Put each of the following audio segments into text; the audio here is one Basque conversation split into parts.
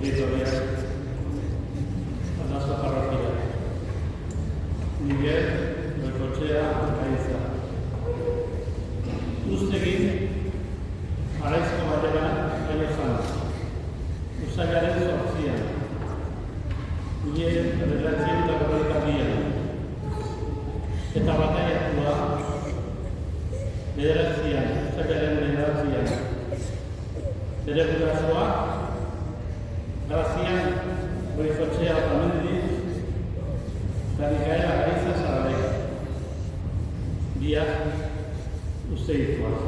editorial Aldazo Parroquia. Miguel Goikoetxea Gaiza. Uztegin, Araizko batera gaino zan. Usailaren 8an. Miguel 1942an. Eta bataiatua 9an, usailaren 9an. Bere gurasoa, Grazian Goikoetxea Otamendi eta Mikaela Gaiza Zarabek. Biak uztegituak.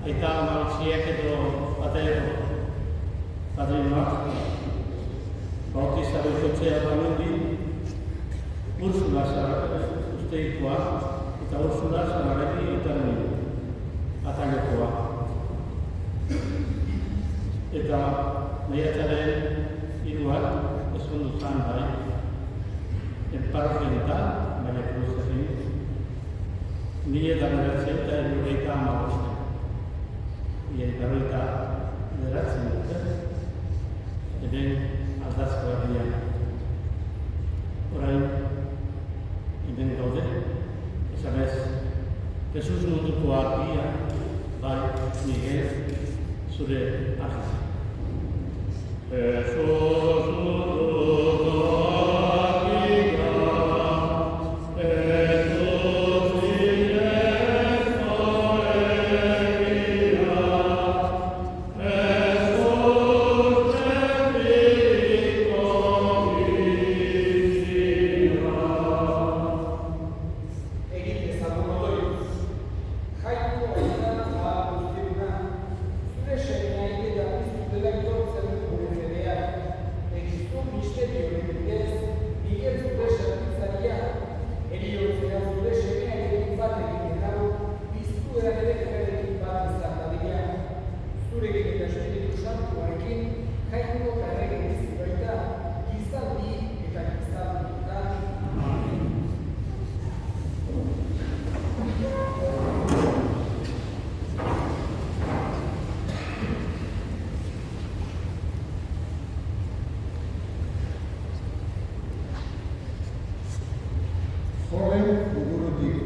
Aita Nagusiak edo bataiako padrinoak, Bautista Goikoetxea Otamendi, Ursula uztegikoa eta Ursula Zarabeki Eterni atailekoa. Eta maiatzaren 3an ezkondu zan bai, parrokianetan, baina Kruzekin, 1985. 1989 dute, hemen Aldazko herrian. Orain, hemen gaude, esanez, Jesus munduko argia, bai, Miguel, zure argi. Jesus munduko argia, Jesus inesto egia, Jesus tepiko bizia. Egin ezagun odoi, jaiko aitan guztiuna, zure semea eta biztutela itortzen gure fedea, egizun misterioen bidez, Miguel zure sertitzaria, eriotzea zure semearekin bat egiten dago, biztueran ere jarekin bat izan dadila, zurekin eta Espiritu Santuarekin, jaiko karregen bizi baita, gizaldi eta gizaldietan. Joven liburutik.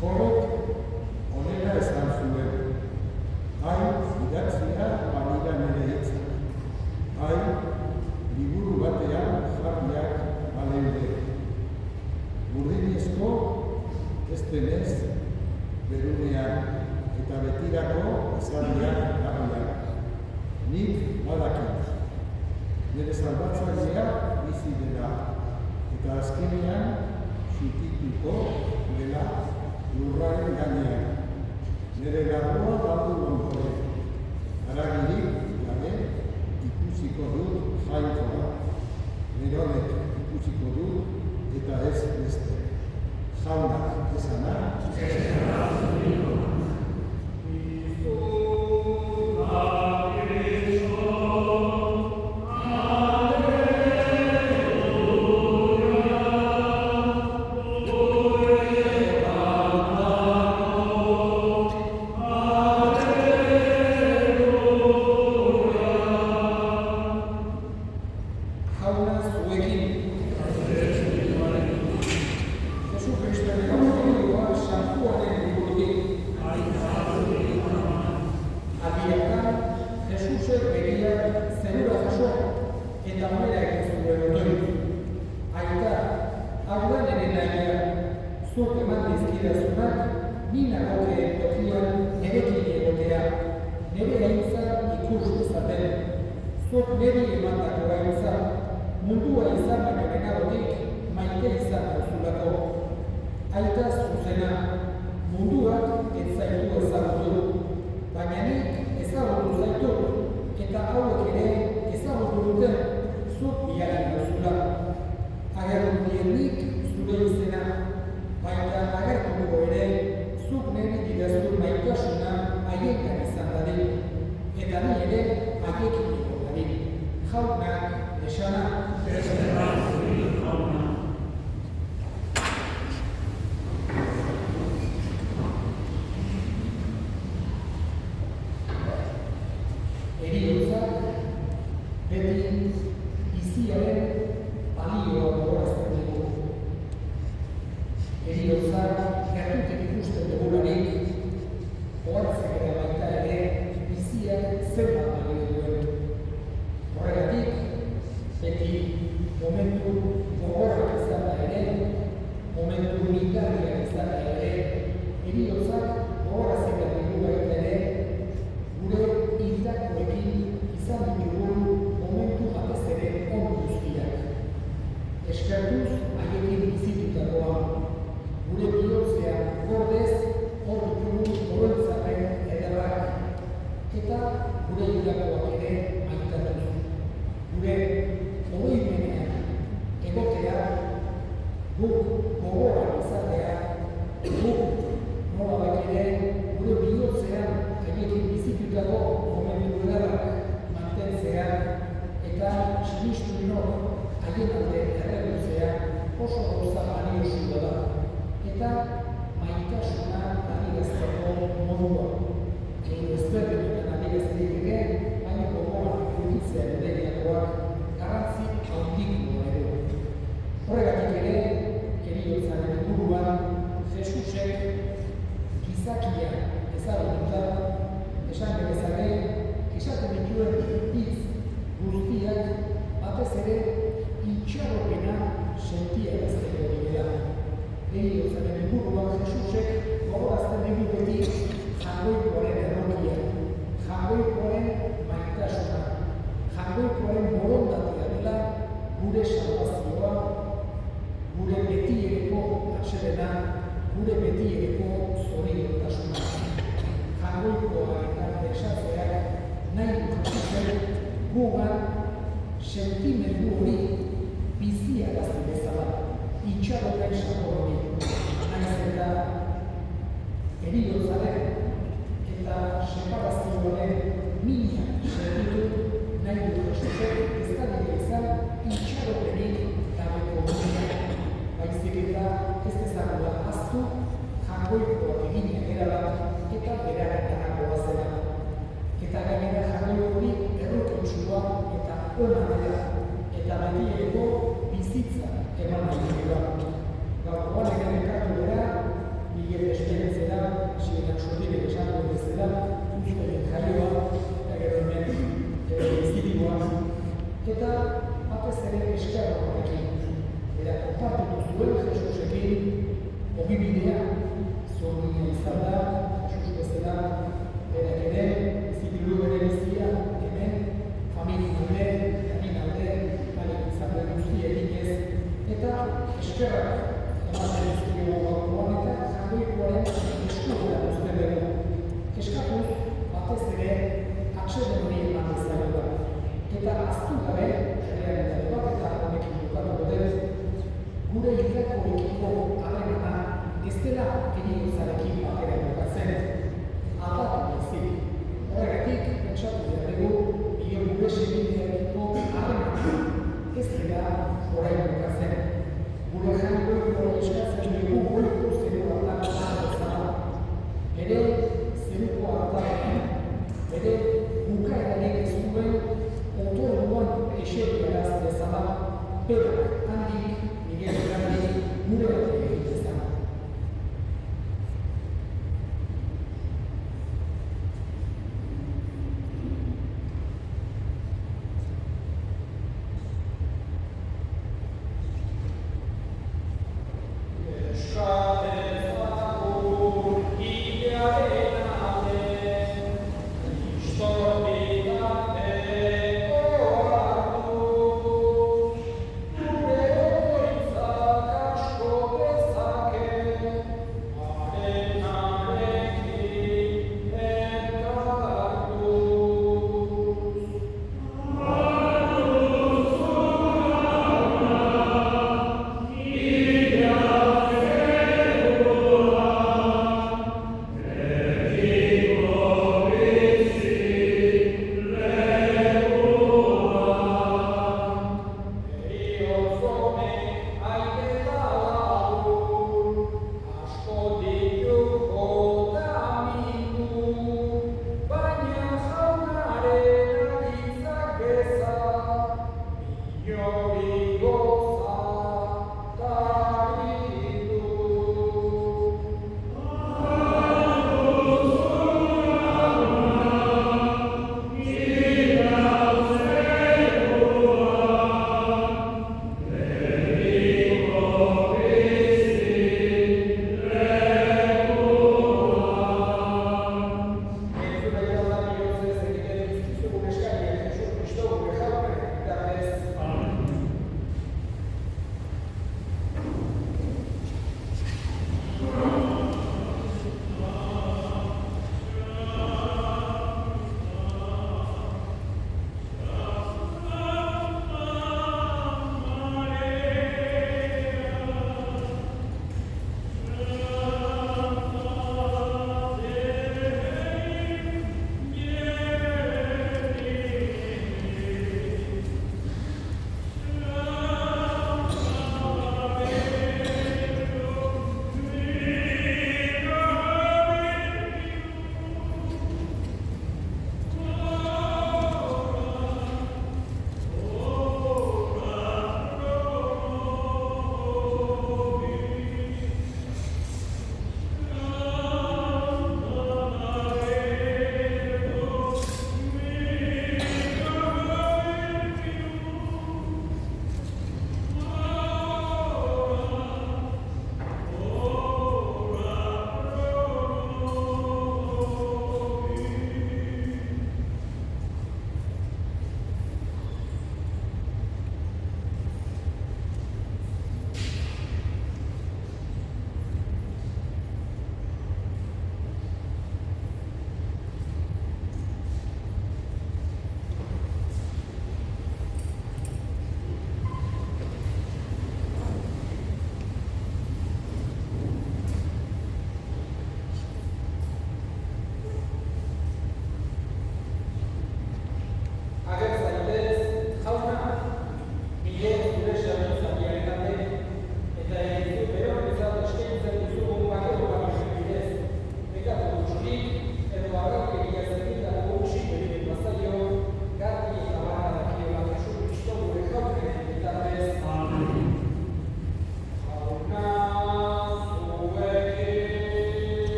Jobek honela esan zuen. Hain idatzia balira nire hitzak. Hain liburu batean jarriak baleude. Burdinezko ez denez berunean eta betirako ezarriak garriak. Nik badakit. Nire salbatzailea bizi dela eta azkenean zutituko dela lurraren gainean. Nire garroa galdu ondoren. Haragirik gabe ikusiko dut jainkoa. Neronek ikusiko dut eta ez beste. Jaunak esana. Jauna zuekin. Jesu Kristoren evangelioa santuaren liburutik. Abiakan, Jesusek begiak zerura jaso eta onera egin zuen odoi. Aita, hau da nire nahia, zuk eman dizkidazunak, ni nagokeen tokian nirekin egotea, nire gaintza ikus dezaten. Zuk niri emandako gaintza, mundua izan baino lehenagotik maite izan duzulako. Aita zuzena, munduak ez zaitu ezagutu, baina nik ezagutu zaitut, eta hauek ere ezagutu dute zuk biaren duzula. Agertu dienik zure izena, baina agertu dugu ere zuk niri didazun maitasuna haiengan izan dadin, eta ni ere haiekin dugu dadin. Jaunak esana. Heriotza beti biziaren balioa gogorazten dugu. Heriotza gertutik ikusten dugularik, ohartzek ere baita ere biziak zenbat balio duen. Horregatik, beti momentu gogorrak izan da ere, momentu mingarriak izan da ere, heriotzak gogoratzen dugu baita ere, gure hildakoekin izan ditugun momentu batez ere on guztiak. Eskertuz haiekin bizitutakoa, gure bihotzean gordez hor ditugun oroitzaren ederrak, eta gure hildakoak ere maitatuz. Gure oroimenean egotea, guk gogoan izatea, guk nolabait ere gure bihotzean haiekin bizitutako momentu ederrak mantentzea eta sinistunok haien alde erredutzea oso gauza baliosua da eta maitasuna adierazteko modua. Ezberdinetan adierazteik ere, baina gogoan edukitzea delakoak garrantzi handikoa ere. Horregatik ere, heriotzaren inguruan Jesusek gizakia ezagututa, esan genezake, esaten dituen hitz guztiak batez ere itxaropena sentiarazteko direla. Heriotzaren inguruan Jesusek gogorazten digu beti jangoikoaren errokia, jangoikoaren maitasuna, jangoikoaren borondatea dela gure salvazioa, gure betiereko atsedena, gure betiereko zoriontasuna. Jangoikoa eta desatzeak nahi dut gugan sentimendu hori biziarazi bezala, itxaropen sakor hori, nahiz eta heriotzaren eta separazioaren mina sentitu nahi dut Jesusek ez da dira izan itxaropenik gabeko mina, baizik eta ez dezakula ahaztu jangoikoak eginak erala eta beraretarakoa zela. Eta gainera jangoiko hori errokontsua eta ona dela eta betiereko bizitza eman nahi dira. Gaurkoan ere ekartu bera, Miguel esperientzera, hasieran sotik esango bezala, uztelen jarioa, eta gero hemen bizitikoa, eta batez ere eskerroarekin. Eta konpartitu zuen Jesusekin, ogibidea, zorgina izan da, Jesus bezala, berak ere, bizitilu bere bizia, hemen, familien alde, jakin alde, balik izan da guztiekin ez, eta eskerrak ematen dizkigu gaurkoan eta jangoikoaren eskuetan uzten dugu. Eskatuz, batez ere, atseden hori eman bezala da. Eta ahaztu gabe, errealitate bat eta honekin bukatuko dut, gure hildakoekiko harremana ez dela heriotzarekin batera bukatzen, aldatu baizik. Horregatik, pentsatu behar dugu, gure segideekiko harremana ez dela orain bukatzen. Gure jangoiko eskatzen dugu goiko zerua hartan bezala. Bere zeruko hartan, bere bukaerarik ez duen otoruan eseriaraz bezala, berak handik, Miguel handik, gure egin bezala.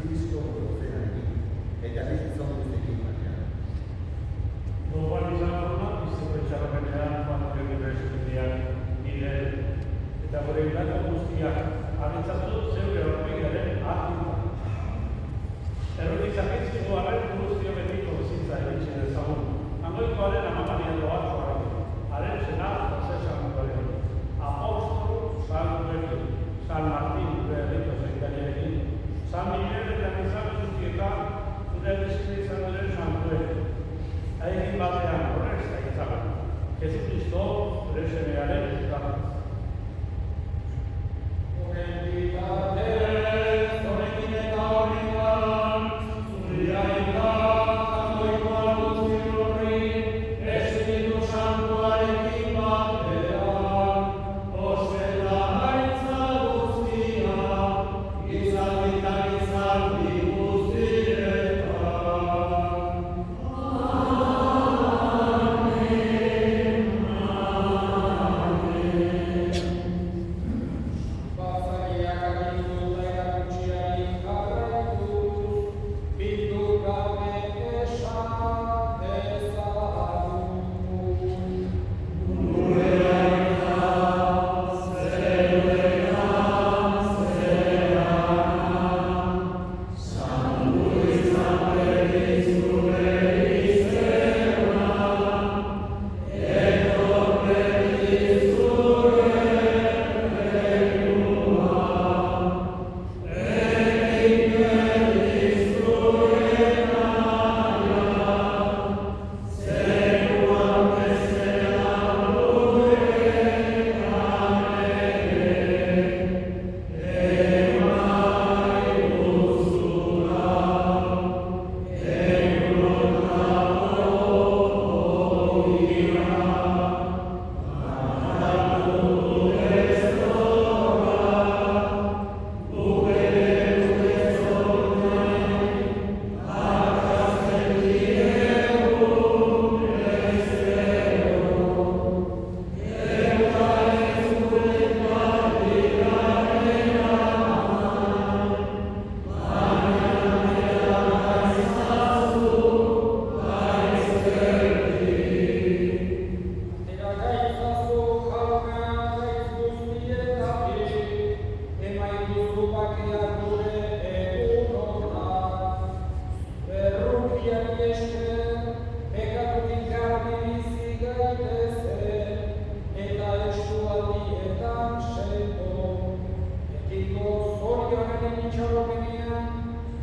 Cristo profenarekin, eta ez izan guztekin batean. Gogoan izan duguna, izango etxarrapenean, joan gure eskubideak, nire eta gure hilako guztiak abentzatu zeure horregiaren argintan. Errori zakizkigu arren guztio betiko bizitza egitxe dezagun. Angoikoaren amamanian doatko arren, haren senat prozesan guaren. Apostol, San Pedro, San Martín, gure erriko zeitailerekin, San Miguel eta Nizan guztietan, gure bizitza izan diren San Pedro. Haiekin batean horrez da izagun. Jesucristo, gure semearen izan.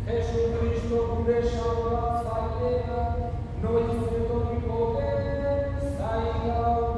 Jesucristo gure salbatzailea, noiz etorriko den zailau.